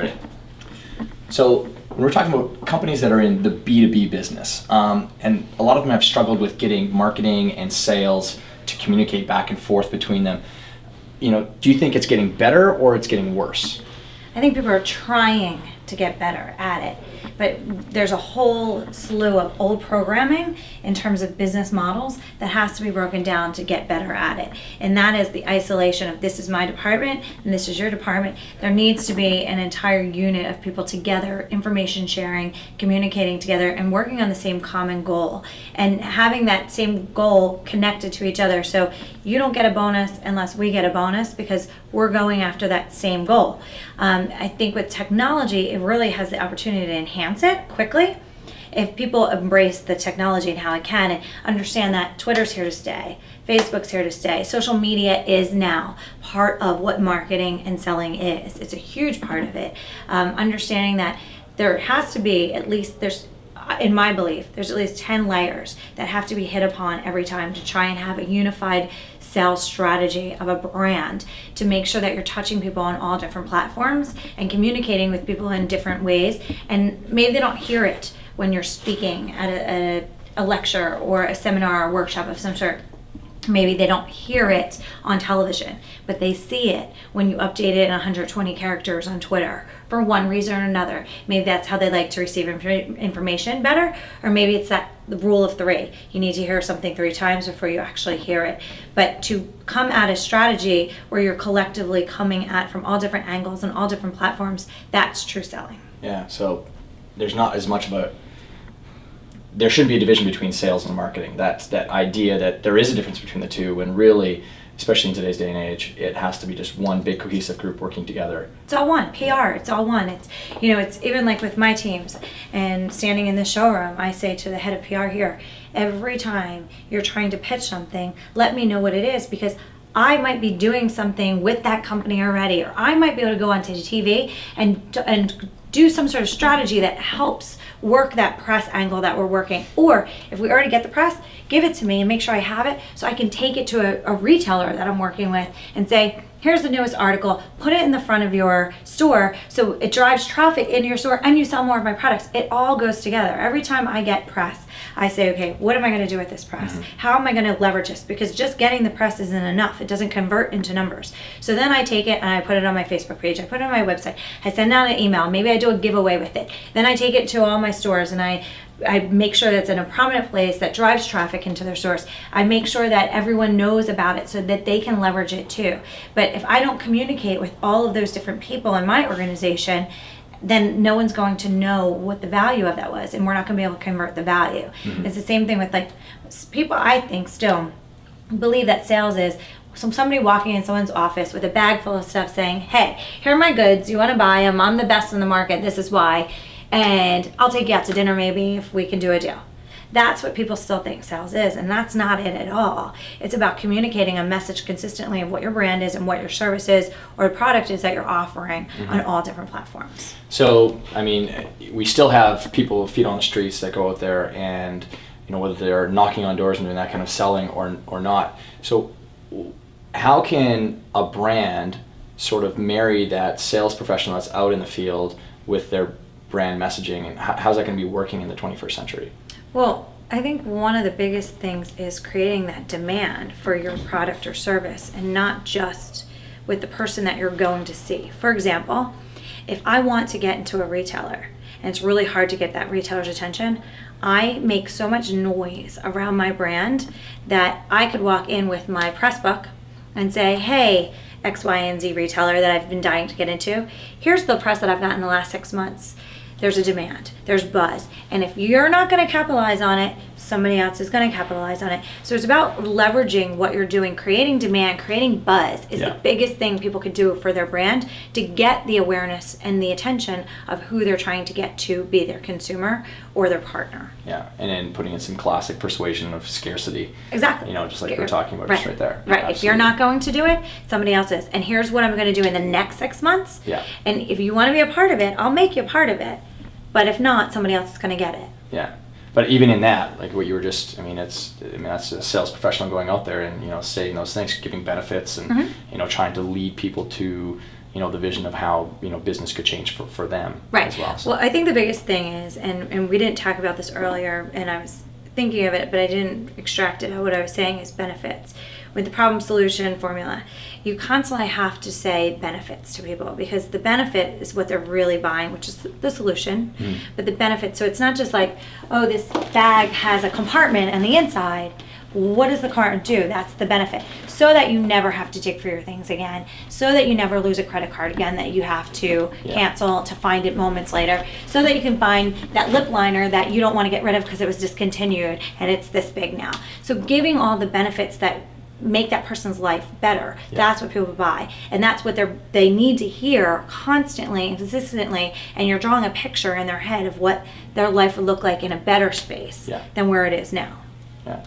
Ready? So when we're talking about companies that are in the B2B business, and a lot of them have struggled with getting marketing and sales to communicate back and forth between them, do you think it's getting better or it's getting worse? I think people are trying to get better at it, but there's a whole slew of old programming in terms of business models that has to be broken down to get better at it. And that is the isolation of this is my department and this is your department. There needs to be an entire unit of people together, information sharing, communicating together, and working on the same common goal. And having that same goal connected to each other. So you don't get a bonus unless we get a bonus because we're going after that same goal. I think with technology, it really has the opportunity to enhance it quickly if people embrace the technology and how it can and understand that Twitter's here to stay, Facebook's here to stay, social media is now part of what marketing and selling is. It's a huge part of it. Understanding that there has to be in my belief, there's at least 10 layers that have to be hit upon every time to try and have a unified sales strategy of a brand to make sure that you're touching people on all different platforms and communicating with people in different ways. And maybe they don't hear it when you're speaking at a lecture or a seminar or workshop of some sort. Maybe they don't hear it on television, but they see it when you update it in 120 characters on Twitter for one reason or another. Maybe that's how they like to receive information better, or maybe it's that the rule of 3. You need to hear something 3 times before you actually hear it. But to come at a strategy where you're collectively coming at from all different angles and all different platforms, that's true selling. Yeah, so there's not as much about there should be a division between sales and marketing. That's that idea that there is a difference between the two, when really, especially in today's day and age, it has to be just one big cohesive group working together. It's all one. PR, it's all one. It's it's even like with my teams and standing in the showroom, I say to the head of PR here, every time you're trying to pitch something, let me know what it is, because I might be doing something with that company already, or I might be able to go onto TV and do some sort of strategy that helps work that press angle that we're working. Or if we already get the press, give it to me and make sure I have it so I can take it to a retailer that I'm working with and say, here's the newest article, put it in the front of your store so it drives traffic into your store and you sell more of my products. It all goes together. Every time I get press, I say, okay, what am I going to do with this press? Mm-hmm. How am I going to leverage this? Because just getting the press isn't enough. It doesn't convert into numbers. So then I take it and I put it on my Facebook page. I put it on my website. I send out an email. Maybe I do a giveaway with it. Then I take it to all my stores and I make sure that it's in a prominent place that drives traffic into their stores. I make sure that everyone knows about it so that they can leverage it too. But if I don't communicate with all of those different people in my organization, then no one's going to know what the value of that was, and we're not going to be able to convert the value. Mm-hmm. It's the same thing with people, I think, still believe that sales is somebody walking in someone's office with a bag full of stuff saying, hey, here are my goods, you want to buy them, I'm the best in the market, this is why, and I'll take you out to dinner maybe if we can do a deal. That's what people still think sales is, and that's not it at all. It's about communicating a message consistently of what your brand is and what your service is or the product is that you're offering on all different platforms. So, I mean, we still have people with feet on the streets that go out there and, whether they're knocking on doors and doing that kind of selling or not. So how can a brand sort of marry that sales professional that's out in the field with their brand messaging, and how's that going to be working in the 21st century? Well, I think one of the biggest things is creating that demand for your product or service, and not just with the person that you're going to see. For example, if I want to get into a retailer and it's really hard to get that retailer's attention, I make so much noise around my brand that I could walk in with my press book and say, hey, X, Y, and Z retailer that I've been dying to get into, here's the press that I've gotten in the last 6 months. There's a demand, there's buzz. And if you're not gonna capitalize on it, somebody else is gonna capitalize on it. So it's about leveraging what you're doing, creating demand, creating buzz is the biggest thing people could do for their brand to get the awareness and the attention of who they're trying to get to be their consumer or their partner. Yeah, and then putting in some classic persuasion of scarcity. Exactly. Just like we're talking about just right there. Right, absolutely. If you're not going to do it, somebody else is. And here's what I'm gonna do in the next 6 months. Yeah. And if you wanna be a part of it, I'll make you a part of it. But if not, somebody else is going to get it. Yeah. But even in that, like what you were just, that's a sales professional going out there and, saying those things, giving benefits and, trying to lead people to, the vision of how business could change for them Right. as well. So. Well, I think the biggest thing is, and we didn't talk about this earlier, and I was thinking of it, but I didn't extract it. What I was saying is benefits. With the problem solution formula, you constantly have to say benefits to people, because the benefit is what they're really buying, which is the solution. But the benefit, so it's not just like, oh, this bag has a compartment on the inside. What does the compartment do? That's the benefit. So that you never have to dig for your things again. So that you never lose a credit card again that you have to cancel to find it moments later. So that you can find that lip liner that you don't want to get rid of because it was discontinued and it's this big now. So giving all the benefits that make that person's life better. That's what people buy, and that's what they need to hear constantly and consistently. And you're drawing a picture in their head of what their life would look like in a better space than where it is now. Yeah.